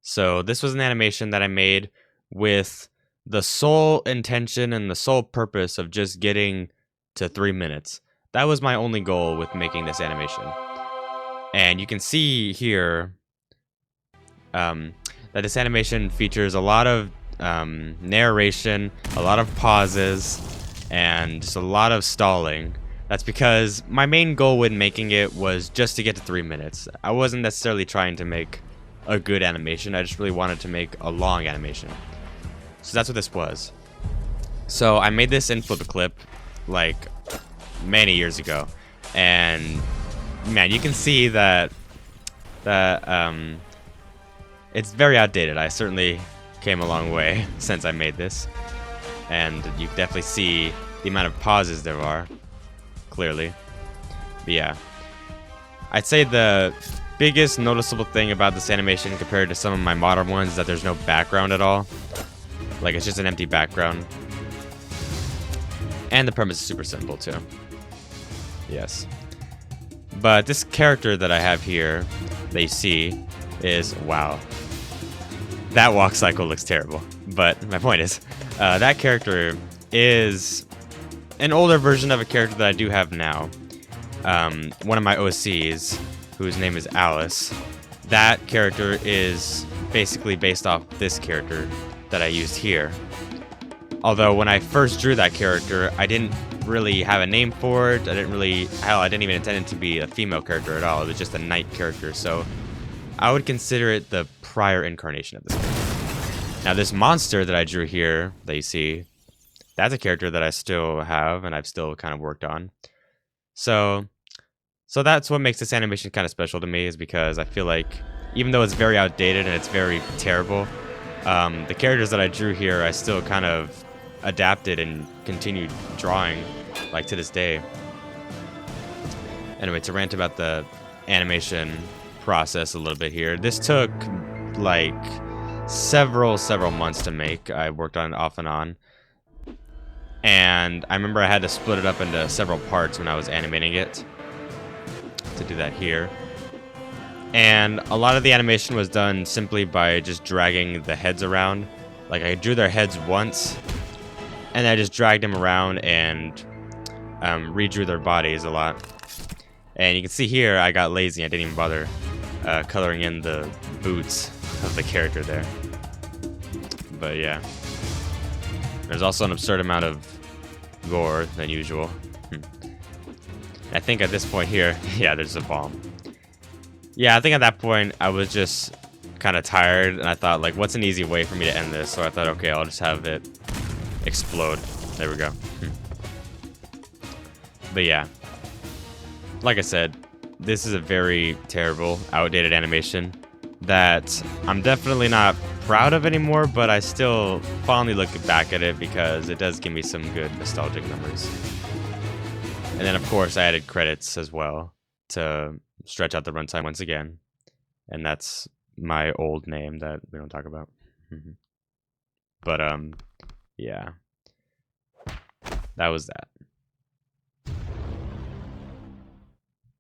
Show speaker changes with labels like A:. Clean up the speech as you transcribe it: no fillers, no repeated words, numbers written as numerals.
A: So this was an animation that I made with the sole intention and the sole purpose of just getting to 3 minutes. That was my only goal with making this animation. And you can see here that this animation features a lot of narration, a lot of pauses, and just a lot of stalling. That's because my main goal when making it was just to get to 3 minutes. I wasn't necessarily trying to make a good animation, I just really wanted to make a long animation. So that's what this was. So I made this in FLIPACLIP like many years ago, and man, you can see that it's very outdated. I certainly came a long way since I made this, and you can definitely see the amount of pauses there are, clearly. But yeah, I'd say the biggest noticeable thing about this animation compared to some of my modern ones is that there's no background at all. Like, it's just an empty background. And the premise is super simple, too. Yes. But this character that I have here, that you see, is, wow. That walk cycle looks terrible. But my point is, that character is an older version of a character that I do have now. One of my OCs, whose name is Alice. That character is basically based off this character that I used here. Although when I first drew that character, I didn't really have a name for it. I didn't even intend it to be a female character at all. It was just a knight character, so I would consider it the prior incarnation of this character. Now this monster that I drew here, that you see, that's a character that I still have and I've still kind of worked on. So that's what makes this animation kind of special to me, is because I feel like even though it's very outdated and it's very terrible, the characters that I drew here I still kind of adapted and continued drawing, like, to this day. Anyway, to rant about the animation process a little bit here, this took like several months to make. I worked on it off and on, and I remember I had to split it up into several parts when I was animating it, to do that here. And a lot of the animation was done simply by just dragging the heads around. Like, I drew their heads once, and I just dragged them around and redrew their bodies a lot. And you can see here, I got lazy. I didn't even bother coloring in the boots of the character there. But yeah. There's also an absurd amount of gore than usual. I think at this point here, yeah, there's a bomb. Yeah, I think at that point I was just kind of tired, and I thought, like, what's an easy way for me to end this? So I thought, okay, I'll just have it explode. There we go. But yeah, like I said, this is a very terrible, outdated animation that I'm definitely not proud of anymore, but I still fondly look back at it because it does give me some good nostalgic memories. And then, of course, I added credits as well to stretch out the runtime once again. And that's my old name that we don't talk about. But, yeah. That was that.